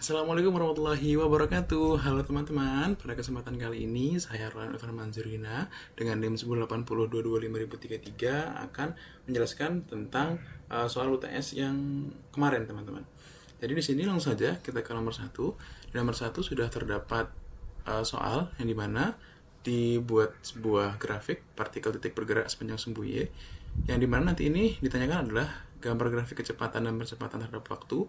Assalamualaikum warahmatullahi wabarakatuh. Halo teman-teman, pada kesempatan kali ini saya Roland Evan Manzurina dengan NIM 108022533 akan menjelaskan tentang soal UTS yang kemarin teman-teman. Jadi di sini langsung saja kita ke nomor 1. Di nomor 1 sudah terdapat soal yang dimana dibuat sebuah grafik partikel titik bergerak sepanjang sumbu Y, yang dimana nanti ini ditanyakan adalah gambar grafik kecepatan dan percepatan terhadap waktu.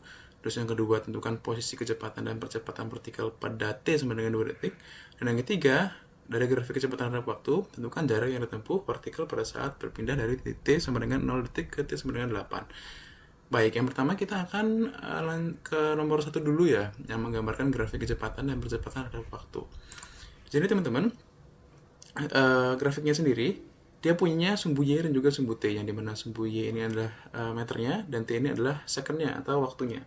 Terus yang kedua, tentukan posisi kecepatan dan percepatan partikel pada T sama dengan 2 detik. Dan yang ketiga, dari grafik kecepatan terhadap waktu, tentukan jarak yang ditempuh partikel pada saat berpindah dari titik T sama dengan 0 detik ke T sama dengan 8. Baik, yang pertama kita akan ke nomor 1 dulu ya, yang menggambarkan grafik kecepatan dan percepatan terhadap waktu. Jadi teman-teman, grafiknya sendiri dia punya sumbu Y dan juga sumbu T, yang dimana sumbu Y ini adalah meternya dan T ini adalah secondnya atau waktunya.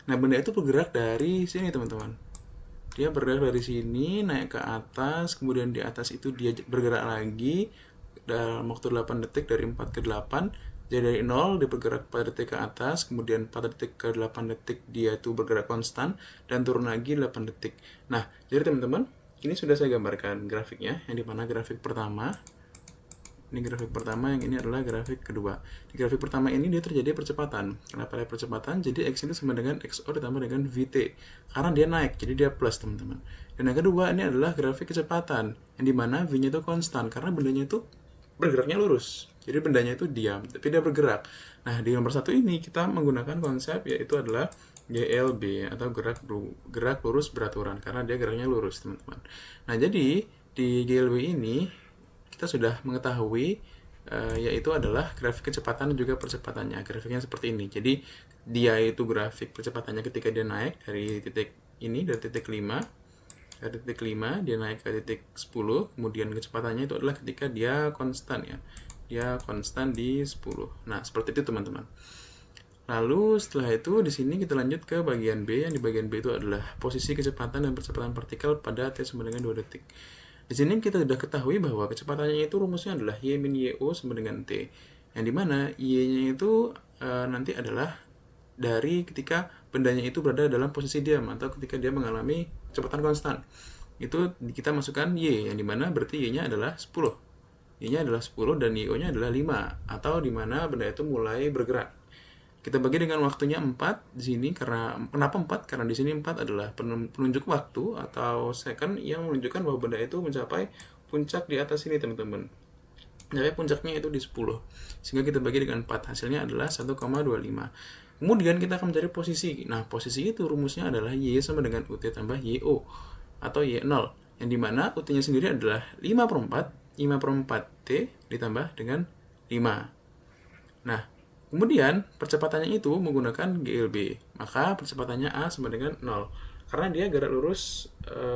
Nah, benda itu bergerak dari sini teman-teman. Dia bergerak dari sini naik ke atas, kemudian di atas itu dia bergerak lagi dalam waktu 8 detik dari 4 ke 8. Jadi dari 0 dia bergerak 4 detik ke atas, kemudian 4 detik ke 8 detik dia itu bergerak konstan dan turun lagi 8 detik. Nah, jadi teman-teman, ini sudah saya gambarkan grafiknya, yang dimana grafik pertama ini grafik pertama, yang ini adalah grafik kedua. Di grafik pertama ini dia terjadi percepatan. Kenapa ada percepatan? Jadi X itu sama dengan XO ditambah dengan VT. Karena dia naik, jadi dia plus teman-teman. Dan yang kedua ini adalah grafik kecepatan, yang dimana V-nya itu konstan, karena bendanya itu bergeraknya lurus. Jadi bendanya itu diam, tapi dia bergerak. Nah, di nomor 1 ini kita menggunakan konsep yaitu adalah GLB atau gerak lurus beraturan, karena dia geraknya lurus teman-teman. Nah, jadi di GLB ini kita sudah mengetahui yaitu adalah grafik kecepatan dan juga percepatannya. Grafiknya seperti ini. Jadi dia itu grafik percepatannya ketika dia naik dari titik ini, dari titik 5. Dari titik 5 dia naik ke titik 10. Kemudian kecepatannya itu adalah ketika dia konstan ya. Dia konstan di 10. Nah, seperti itu teman-teman. Lalu setelah itu di sini kita lanjut ke bagian B, yang di bagian B itu adalah posisi kecepatan dan percepatan partikel pada T sama dengan 2 detik. Di sini kita sudah ketahui bahwa kecepatannya itu rumusnya adalah Y min YO sama dengan T. Yang dimana Y-nya itu nanti adalah dari ketika bendanya itu berada dalam posisi diam atau ketika dia mengalami kecepatan konstan. Itu kita masukkan Y, yang dimana berarti Y-nya adalah 10. Y-nya adalah 10 dan YO-nya adalah 5, atau dimana benda itu mulai bergerak. Kita bagi dengan waktunya 4 di sini, karena kenapa 4? Karena di sini 4 adalah penunjuk waktu atau second yang menunjukkan bahwa benda itu mencapai puncak di atas ini teman-teman. Jadi puncaknya itu di 10. Sehingga kita bagi dengan 4, hasilnya adalah 1,25. Kemudian kita akan mencari posisi. Nah, posisi itu rumusnya adalah Y sama dengan UT tambah YO atau Y0, yang dimana UT-nya sendiri adalah 5 per 4, 5 per 4 T ditambah dengan 5. Nah, kemudian percepatannya itu menggunakan GLB, maka percepatannya A sama dengan 0. Karena dia gerak lurus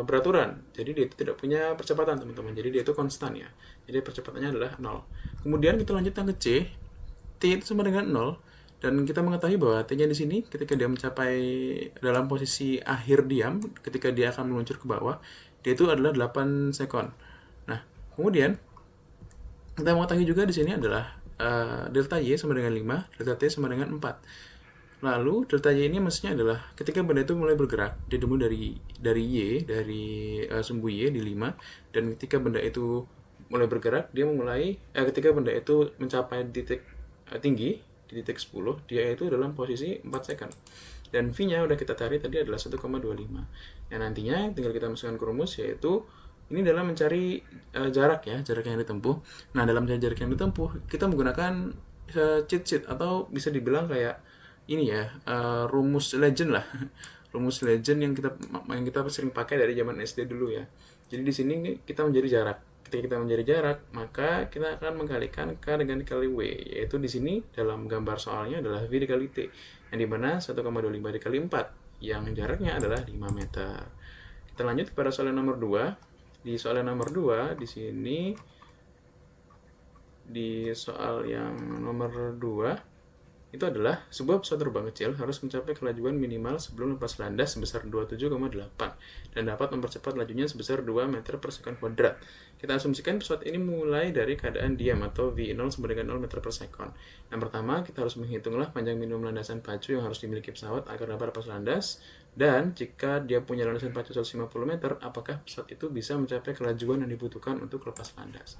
beraturan, jadi dia itu tidak punya percepatan teman-teman, jadi dia itu konstan ya. Jadi percepatannya adalah 0. Kemudian kita lanjutkan ke C, T itu sama dengan 0, dan kita mengetahui bahwa T-nya di sini ketika dia mencapai dalam posisi akhir diam, ketika dia akan meluncur ke bawah, dia itu adalah 8 sekon. Nah, kemudian kita mengetahui juga di sini adalah delta Y sama dengan 5, delta T sama dengan 4. Lalu delta Y ini maksudnya adalah ketika benda itu mulai bergerak, dia dimulai dari Y, dari sumbu Y di 5, dan ketika benda itu mulai bergerak, dia memulai ketika benda itu mencapai titik tinggi di titik 10, dia itu dalam posisi 4 second. Dan V-nya udah kita cari tadi adalah 1,25. Yang nantinya tinggal kita masukkan ke rumus, yaitu ini dalam mencari jarak ya, jarak yang ditempuh. Nah, dalam jarak yang ditempuh, kita menggunakan cheat sheet atau bisa dibilang kayak ini ya, rumus legend lah. Rumus legend yang kita sering pakai dari zaman SD dulu ya. Jadi di sini kita mencari jarak. Ketika kita mencari jarak, maka kita akan mengkalikan K dengan dikali W, yaitu di sini dalam gambar soalnya adalah V dikali T, yang dimana 1,25 dikali 4, yang jaraknya adalah 5 meter. Kita lanjut kepada soal yang nomor 2. Di soal yang nomor 2, di sini di soal yang nomor 2 itu adalah sebuah pesawat terbang kecil harus mencapai kelajuan minimal sebelum lepas landas sebesar 27,8 dan dapat mempercepat lajunya sebesar 2 meter per sekon kuadrat. Kita asumsikan pesawat ini mulai dari keadaan diam atau V0 sama dengan 0 meter per sekon. Yang pertama, kita harus menghitunglah panjang minimum landasan pacu yang harus dimiliki pesawat agar dapat lepas landas, dan jika dia punya landasan pacu 150 meter, apakah pesawat itu bisa mencapai kelajuan yang dibutuhkan untuk lepas landas.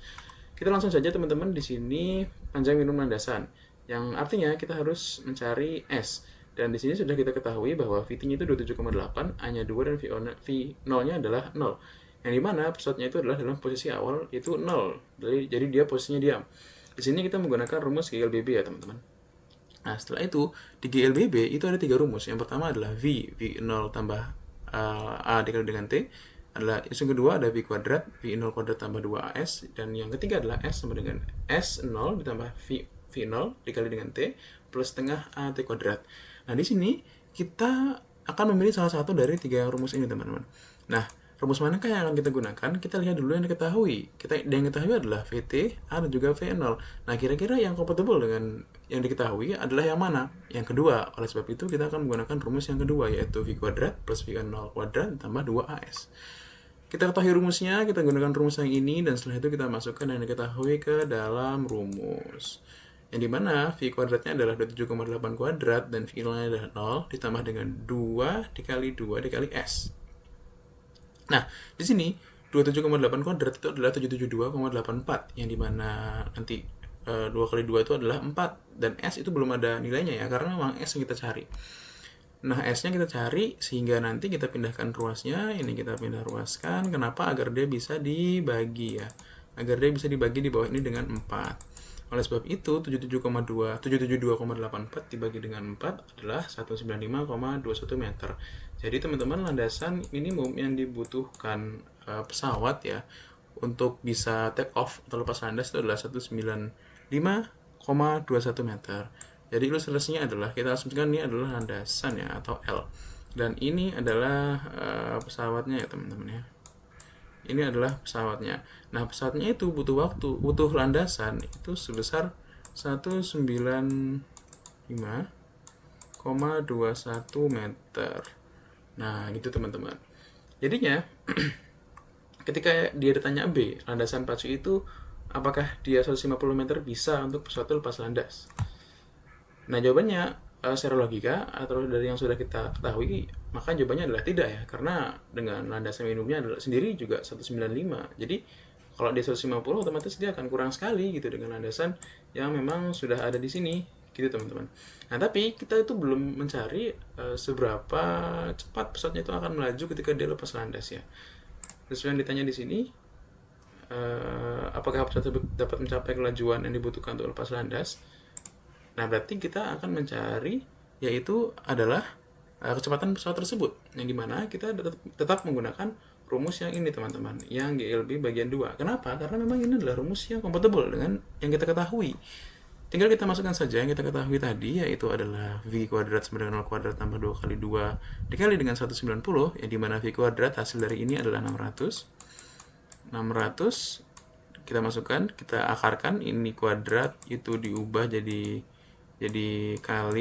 Kita langsung saja teman-teman, di sini panjang minimum landasan, yang artinya kita harus mencari S. Dan di sini sudah kita ketahui bahwa VT-nya itu 27,8, A-nya 2, dan V0-nya adalah 0. Yang dimana pesawatnya itu adalah dalam posisi awal itu 0. Jadi dia posisinya diam. Di sini kita menggunakan rumus GLBB ya teman-teman. Nah setelah itu, di GLBB itu ada 3 rumus. Yang pertama adalah V0 tambah A dikali dengan T. Yang kedua ada V kuadrat, V0 kuadrat tambah 2AS. Dan yang ketiga adalah S sama dengan S0 ditambah V0 dikali dengan T plus setengah AT kuadrat. Nah, di sini kita akan memilih salah satu dari 3 rumus ini, teman-teman. Nah, rumus manakah yang akan kita gunakan? Kita lihat dulu yang diketahui. Yang diketahui adalah VT, A, dan juga V0. Nah, kira-kira yang kompatibel dengan yang diketahui adalah yang mana? Yang kedua. Oleh sebab itu, kita akan menggunakan rumus yang kedua, yaitu V kuadrat plus V0 kuadrat tambah 2AS. Kita ketahui rumusnya, kita gunakan rumus yang ini, dan setelah itu kita masukkan yang diketahui ke dalam rumus. Yang dimana V kuadratnya adalah 27,8 kuadrat dan V0-nya adalah 0 ditambah dengan 2 dikali 2 dikali S. Nah, di sini 27,8 kuadrat itu adalah 772,84, yang dimana nanti 2 kali 2 itu adalah 4, dan S itu belum ada nilainya ya, karena memang S yang kita cari. Nah, S-nya kita cari sehingga nanti kita pindahkan ruasnya, ini kita pindah ruaskan. Kenapa? Agar dia bisa dibagi ya. Agar dia bisa dibagi di bawah ini dengan 4. Oleh sebab itu, 772,84 dibagi dengan 4 adalah 195,21 meter. Jadi teman-teman, landasan minimum yang dibutuhkan pesawat ya untuk bisa take off atau lepas landas itu adalah 195,21 meter. Jadi ilustrasinya adalah kita asumsikan ini adalah landasan ya atau L. Dan ini adalah pesawatnya ya teman-teman ya. Ini adalah pesawatnya. Nah, pesawatnya itu butuh landasan itu sebesar 195,21 meter. Nah, gitu teman-teman. Jadinya ketika dia ditanya B, landasan pacu itu apakah dia 150 meter bisa untuk pesawat lepas landas? Nah, jawabannya secara logika atau dari yang sudah kita ketahui, maka jawabannya adalah tidak ya, karena dengan landasan minimumnya adalah sendiri juga 195. Jadi kalau dia 150 otomatis dia akan kurang sekali gitu dengan landasan yang memang sudah ada di sini gitu teman-teman. Nah, tapi kita itu belum mencari seberapa cepat pesawatnya itu akan melaju ketika dia lepas landas ya. Sesuai yang ditanya di sini, apakah pesawat dapat mencapai kelajuan yang dibutuhkan untuk lepas landas? Nah, berarti kita akan mencari yaitu adalah kecepatan pesawat tersebut, yang dimana kita tetap menggunakan rumus yang ini teman-teman, yang GLB bagian 2. Kenapa? Karena memang ini adalah rumus yang kompatibel dengan yang kita ketahui. Tinggal kita masukkan saja yang kita ketahui tadi, yaitu adalah V kuadrat sama dengan 0 kuadrat tambah 2 kali 2 dikali dengan 190, yang dimana V kuadrat hasil dari ini adalah 600. Kita masukkan, kita akarkan, ini kuadrat itu diubah jadi akar,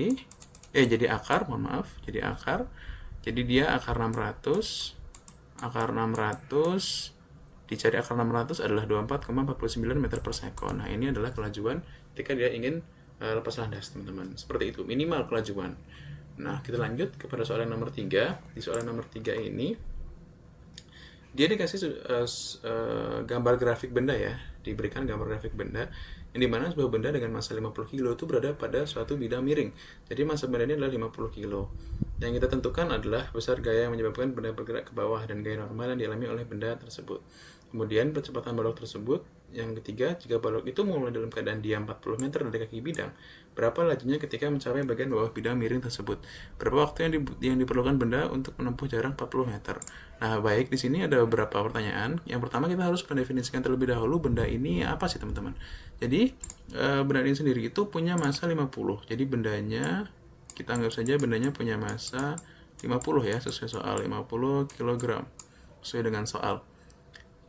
jadi dia akar 600 dicari akar 600 adalah 24,49 meter per sekon. Nah, ini adalah kelajuan ketika dia ingin lepas landas teman-teman, seperti itu minimal kelajuan. Nah, kita lanjut kepada soalan nomor 3. Di soalan nomor 3 ini dia dikasih gambar grafik benda ya, diberikan gambar grafik benda yang dimana sebuah benda dengan massa 50 kg itu berada pada suatu bidang miring. Jadi massa benda ini adalah 50 kg. Yang kita tentukan adalah besar gaya yang menyebabkan benda bergerak ke bawah dan gaya normal yang dialami oleh benda tersebut. Kemudian percepatan balok tersebut. Yang ketiga, jika balok itu mulai dalam keadaan diam 40 meter dari kaki bidang, berapa lajunya ketika mencapai bagian bawah bidang miring tersebut? Berapa waktu yang diperlukan benda untuk menempuh jarak 40 meter? Nah, baik, di sini ada beberapa pertanyaan. Yang pertama, kita harus mendefinisikan terlebih dahulu benda ini apa sih, teman-teman. Jadi, benda ini sendiri itu punya massa 50. Jadi, kita anggap saja bendanya punya massa 50 ya, sesuai soal 50 kg. Sesuai dengan soal.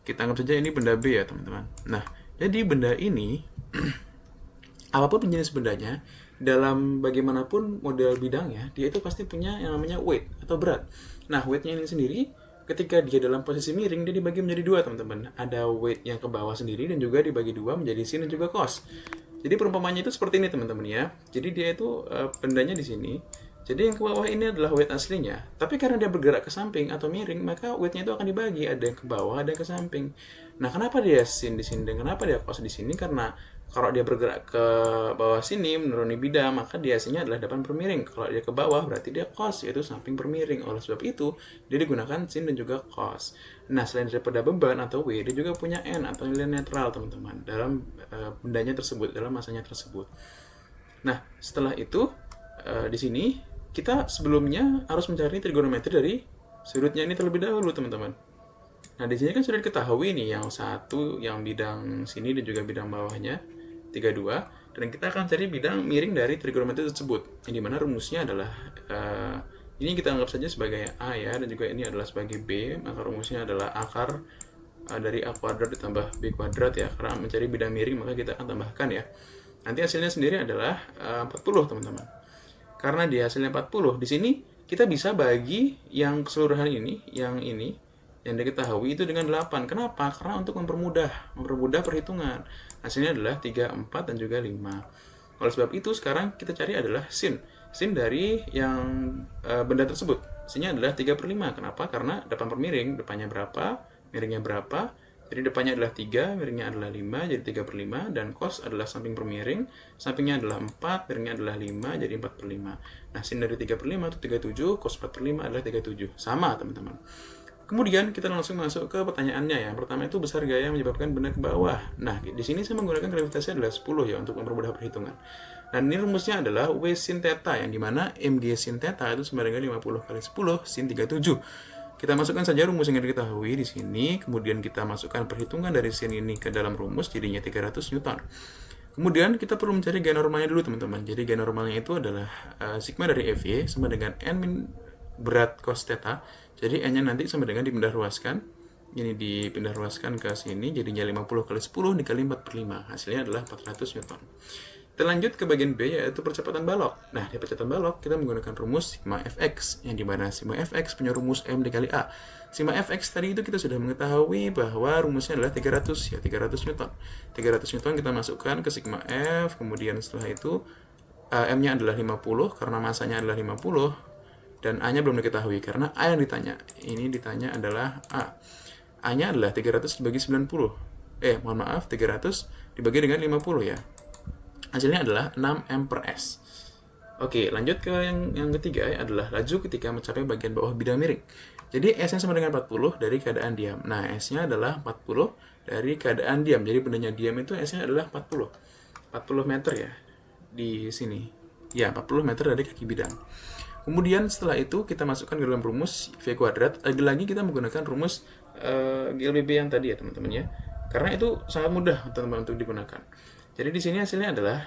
Kita anggap saja ini benda B ya teman-teman. Nah, jadi benda ini apapun jenis bendanya, dalam bagaimanapun model bidangnya, dia itu pasti punya yang namanya weight atau berat. Nah, weightnya ini sendiri, ketika dia dalam posisi miring, dia dibagi menjadi dua, teman-teman. Ada weight yang ke bawah sendiri dan juga dibagi dua menjadi sin dan juga cos. Jadi perumpamannya itu seperti ini, teman-teman ya. Jadi dia itu bendanya di sini. Jadi yang ke bawah ini adalah weight aslinya. Tapi karena dia bergerak ke samping atau miring, maka weightnya itu akan dibagi. Ada yang ke bawah, ada yang ke samping. Nah, kenapa dia sin di sini dan kenapa dia cos di sini? Karena kalau dia bergerak ke bawah sini menuruni bidang, maka dia hasilnya adalah depan per miring. Kalau dia ke bawah berarti dia cos, yaitu samping per miring. Oleh sebab itu, dia digunakan sin dan juga cos. Nah, selain daripada beban atau W, dia juga punya N atau nilai netral, teman-teman, dalam bendanya tersebut, dalam masanya tersebut. Nah, setelah itu di sini kita sebelumnya harus mencari trigonometri dari sudutnya ini terlebih dahulu, teman-teman. Nah, di sini kan sudah diketahui nih yang satu, yang bidang sini dan juga bidang bawahnya 32, dan kita akan cari bidang miring dari trigonometri tersebut. Yang dimana rumusnya adalah ini kita anggap saja sebagai A ya, dan juga ini adalah sebagai B, maka rumusnya adalah akar dari A kuadrat ditambah B kuadrat ya, karena mencari bidang miring maka kita akan tambahkan ya. Nanti hasilnya sendiri adalah 40, teman-teman. Karena di hasilnya 40, di sini kita bisa bagi yang keseluruhan ini, yang diketahui itu dengan 8. Kenapa? Karena untuk mempermudah perhitungan. Hasilnya adalah 3, 4, dan juga 5. Oleh sebab itu, sekarang kita cari adalah sin. Sin dari yang benda tersebut. Sinnya adalah 3/5. Kenapa? Karena depan per miring, depannya berapa, miringnya berapa. Jadi depannya adalah 3, miringnya adalah 5, jadi 3/5. Dan cos adalah samping per miring, sampingnya adalah 4, miringnya adalah 5, jadi 4/5. Nah, sin dari 3/5 itu 37, cos 4/5 adalah 37. Sama, teman-teman. Kemudian kita langsung masuk ke pertanyaannya. Yang pertama itu besar gaya yang menyebabkan benda ke bawah. Nah, di sini saya menggunakan gravitasi adalah 10 ya untuk mempermudah perhitungan. Dan ini rumusnya adalah W sin theta, yang dimana mg sin theta itu sama dengan 50 kali 10 sin 37. Kita masukkan saja rumus yang diketahui di sini, kemudian kita masukkan perhitungan dari sin ini ke dalam rumus, jadinya 300 Newton. Kemudian kita perlu mencari gaya normalnya dulu, teman-teman. Jadi gaya normalnya itu adalah sigma dari Fy sama dengan n min berat cos theta. Jadi n-nya nanti sama dengan dipindah ruaskan. Ini dipindah ruaskan ke sini, jadinya 50 kali 10 dikali 4/5. Hasilnya adalah 400 Newton. Kita lanjut ke bagian B, yaitu percepatan balok. Nah, di percepatan balok kita menggunakan rumus sigma fx, yang dimana sigma fx punya rumus m dikali a. Sigma fx tadi itu kita sudah mengetahui bahwa rumusnya adalah 300 ya, 300 Newton. 300 Newton kita masukkan ke sigma f, kemudian setelah itu m-nya adalah 50 karena masanya adalah 50, dan a-nya belum diketahui karena a yang ditanya. Ini ditanya adalah a. A-nya adalah 300 dibagi 90. 300 dibagi dengan 50 ya. Hasilnya adalah 6 M per S. Oke, lanjut ke yang ketiga ya, adalah laju ketika mencapai bagian bawah bidang miring. Jadi S-nya sama dengan 40 dari keadaan diam. Nah, S-nya adalah 40 dari keadaan diam. Jadi bendanya diam itu S-nya adalah 40. 40 meter ya di sini. Ya, 40 meter dari kaki bidang. Kemudian setelah itu kita masukkan ke dalam rumus V kuadrat. Lagi-lagi kita menggunakan rumus GLBB yang tadi ya, teman-teman ya. Karena itu sangat mudah teman-teman untuk digunakan. Jadi di sini hasilnya adalah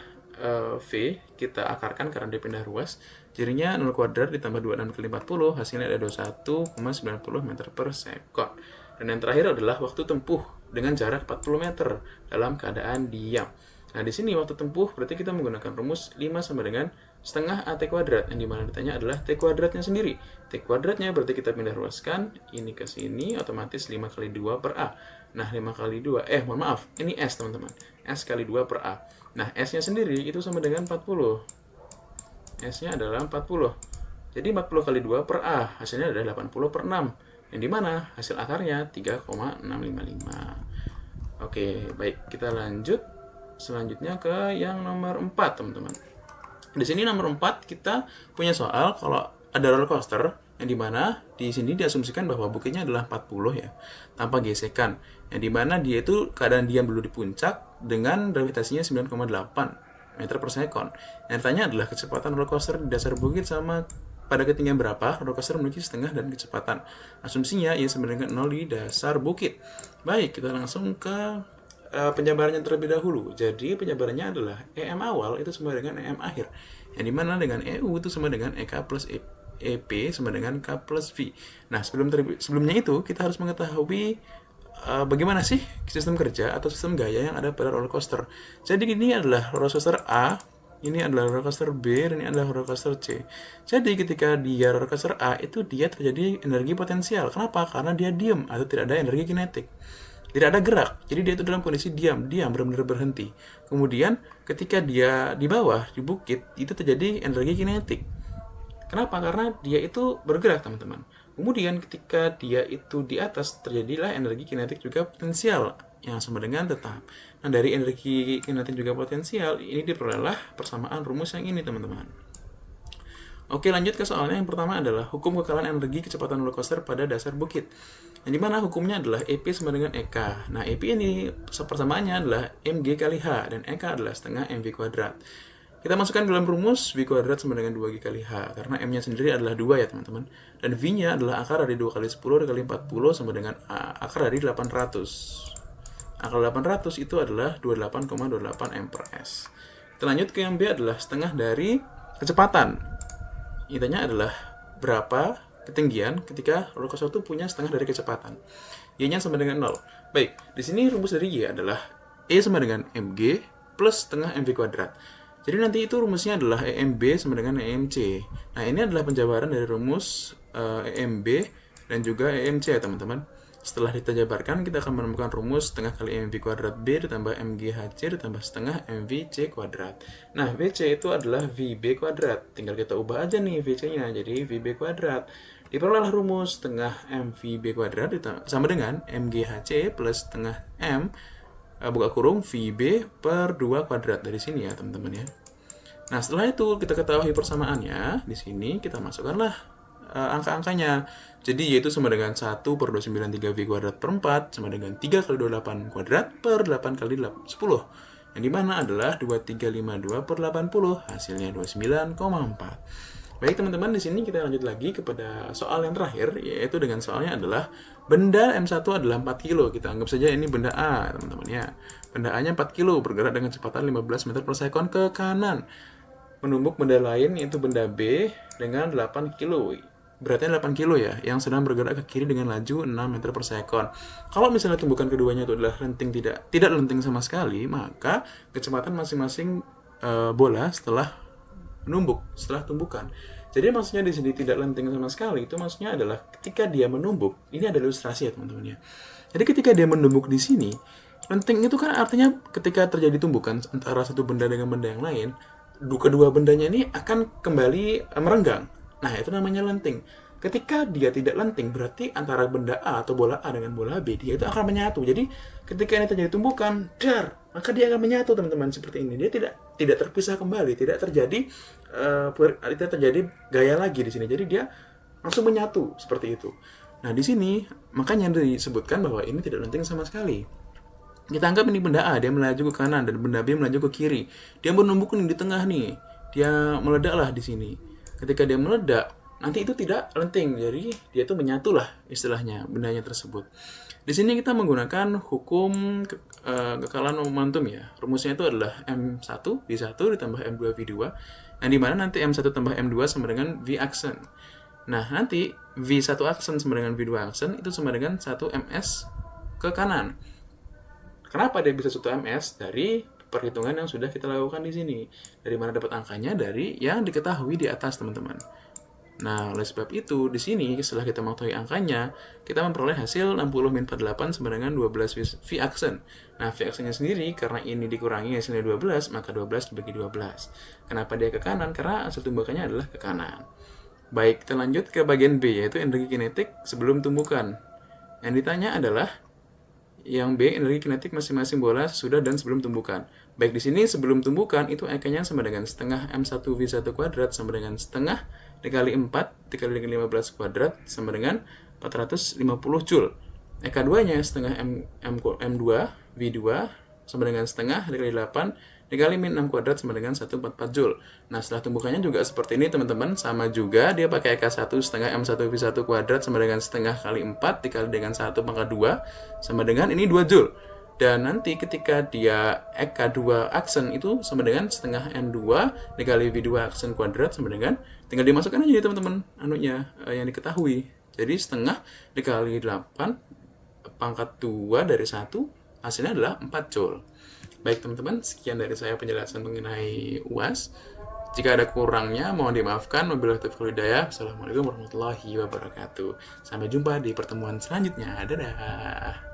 V, kita akarkan karena dia pindah ruas. Jadinya 0 kuadrat ditambah 26 kali 40, hasilnya ada 21,90 meter per sekon. Dan yang terakhir adalah waktu tempuh dengan jarak 40 meter dalam keadaan diam. Nah, di sini waktu tempuh berarti kita menggunakan rumus 5 sama dengan setengah AT kuadrat, yang dimana ditanya adalah T kuadratnya sendiri. T kuadratnya berarti kita pindah ruaskan, ini ke sini, otomatis 5 kali 2 per A. Nah, 5 kali 2, ini S teman-teman. S kali 2 per A. Nah, S-nya sendiri itu sama dengan 40. S-nya adalah 40. Jadi 40 kali 2 per A, hasilnya adalah 80 per 6. Yang dimana hasil akarnya 3,655. Oke, baik. Kita lanjut selanjutnya ke yang nomor 4, teman-teman. Di sini nomor 4 kita punya soal kalau ada roller coaster yang dimana di sini diasumsikan bahwa bukitnya adalah 40 ya, tanpa gesekan. Yang dimana dia itu keadaan diam dulu di puncak dengan gravitasinya 9,8 meter per sekon. Yang ditanya adalah kecepatan roller coaster di dasar bukit sama pada ketinggian berapa roller coaster memiliki setengah dan kecepatan. Asumsinya ia sama dengan 0 di dasar bukit. Baik, kita langsung ke penjabarannya terlebih dahulu. Jadi penjabarannya adalah EM awal itu sama dengan EM akhir. Yang dimana dengan EU itu sama dengan EK plus EP sama dengan K plus V. Nah, sebelumnya itu kita harus mengetahui bagaimana sih sistem kerja atau sistem gaya yang ada pada roller coaster. Jadi ini adalah roller coaster A ini adalah roller coaster B, dan ini adalah roller coaster C. Jadi ketika dia roller coaster A, itu dia terjadi energi potensial. Kenapa? Karena dia diam atau tidak ada energi kinetik. Tidak ada gerak. Jadi dia itu dalam kondisi diam, benar-benar berhenti. Kemudian ketika dia di bawah, di bukit, itu terjadi energi kinetik. Kenapa? Karena dia itu bergerak, teman-teman. Kemudian ketika dia itu di atas, terjadilah energi kinetik juga potensial yang sama dengan tetap. Nah, dari energi kinetik juga potensial, ini diperolehlah persamaan rumus yang ini, teman-teman. Oke, lanjut ke soalnya. Yang pertama adalah hukum kekalan energi kecepatan roller coaster pada dasar bukit. Yang dimana hukumnya adalah EP sama dengan EK. Nah, EP ini persamaannya adalah mg kali H, dan EK adalah setengah mv kuadrat. Kita masukkan dalam rumus V kuadrat sama dengan 2G kali H, karena M-nya sendiri adalah 2 ya, teman-teman. Dan V-nya adalah akar dari 2 kali 10 dikali 40 sama dengan akar dari 800. Akar 800 itu adalah 28,28 M per S. Kita lanjut ke yang B adalah setengah dari kecepatan. Intinya adalah berapa ketinggian ketika roller coaster itu punya setengah dari kecepatan. Y-nya sama dengan 0. Baik, di sini rumus dari Y adalah E sama dengan mg plus setengah mv kuadrat. Jadi nanti itu rumusnya adalah EMB sama dengan EMC. Nah, ini adalah penjabaran dari rumus EMB dan juga EMC ya, teman-teman. Setelah kita jabarkan, kita akan menemukan rumus setengah kali mv kuadrat B ditambah mghc ditambah setengah mvc kuadrat. Nah, VC itu adalah VB kuadrat. Tinggal kita ubah aja nih VC-nya jadi VB kuadrat. Diperolehlah rumus setengah mvb kuadrat sama dengan mghc plus setengah m buka kurung VB per 2 kuadrat dari sini ya, teman-teman ya. Nah, setelah itu kita ketahui persamaannya, di sini kita masukkanlah angka-angkanya. Jadi yaitu sama dengan 1 per 293 V kuadrat per 4 sama dengan 3 kali 28 kuadrat per 8 kali 10. Yang dimana adalah 2352 per 80, hasilnya 29,4. Baik, teman-teman, di sini kita lanjut lagi kepada soal yang terakhir, yaitu dengan soalnya adalah benda M1 adalah 4 kilo. Kita anggap saja ini benda A, teman-teman ya. Benda A-nya 4 kilo, bergerak dengan kecepatan 15 meter per sekon ke kanan. Menumbuk benda lain, yaitu benda B, dengan 8 kilo. Beratnya 8 kilo ya, yang sedang bergerak ke kiri dengan laju 6 meter per sekon. Kalau misalnya tumbukan keduanya itu adalah lenting tidak lenting sama sekali, maka kecepatan masing-masing bola setelah menumbuk, setelah tumbukan. Jadi maksudnya di sini tidak lenting sama sekali, itu maksudnya adalah ketika dia menumbuk, ini ada ilustrasi ya, teman-teman ya. Jadi ketika dia menumbuk di sini, lenting itu kan artinya ketika terjadi tumbukan antara satu benda dengan benda yang lain, kedua bendanya ini akan kembali merenggang. Nah, itu namanya lenting. Ketika dia tidak lenting, berarti antara benda A atau bola A dengan bola B, dia itu akan menyatu. Jadi ketika ini terjadi tumbukan, maka dia akan menyatu, teman-teman, seperti ini. Dia tidak terpisah kembali, tidak terjadi gaya lagi di sini. Jadi dia langsung menyatu seperti itu. Nah, di sini makanya disebutkan bahwa ini tidak lenting sama sekali. Kita anggap ini benda A, dia melaju ke kanan, dan benda B melaju ke kiri. Dia menumbuk nih di tengah nih. Dia meledaklah di sini. Ketika dia meledak, nanti itu tidak lenting, jadi dia itu menyatu lah istilahnya bendanya tersebut. Di sini kita menggunakan hukum kekalan momentum ya. Rumusnya itu adalah M1 V1 ditambah M2 V2, yang dimana nanti M1 tambah M2 sama dengan V aksen. Nah, nanti V1 aksen sama dengan V2 aksen itu sama dengan 1 ms ke kanan. Kenapa dia bisa 1 ms? Dari perhitungan yang sudah kita lakukan di sini. Dari mana dapat angkanya? Dari yang diketahui di atas, teman-teman. Nah, oleh sebab itu, di sini setelah kita mengetahui angkanya, kita memperoleh hasil 60-48 sama dengan 12 V aksen. Nah, V aksennya sendiri, karena ini dikurangi hasilnya 12, maka 12 dibagi 12. Kenapa dia ke kanan? Karena hasil tumbukannya adalah ke kanan. Baik, kita lanjut ke bagian B, yaitu energi kinetik sebelum tumbukan. Yang ditanya adalah yang B, energi kinetik masing-masing bola sesudah dan sebelum tumbukan. Baik, di sini sebelum tumbukan itu EK-nya sama dengan setengah M1 V1 kuadrat sama dengan setengah dikali 4 dikali 15 kuadrat sama dengan 450 Joule. EK2-nya setengah M2 V2 sama dengan setengah dikali 8 dikali min 6 kuadrat sama dengan 144 Joule. Nah, setelah tumbukannya juga seperti ini, teman-teman. Sama juga, dia pakai EK1 setengah M1 V1 kuadrat sama dengan setengah kali 4 dikali dengan 1 pangkat 2 sama dengan ini 2 Joule. Dan nanti ketika dia EK2 aksen itu sama dengan setengah M2 dikali V2 aksen kuadrat sama dengan, tinggal dimasukkan aja ya, teman-teman, yang diketahui. Jadi setengah dikali 8 pangkat 2 dari 1, hasilnya adalah 4 Joule. Baik teman-teman, sekian dari saya penjelasan mengenai UAS. Jika ada kurangnya, mohon dimaafkan. Wabillahi taufiq wal hidayah. Assalamualaikum warahmatullahi wabarakatuh. Sampai jumpa di pertemuan selanjutnya. Dadah.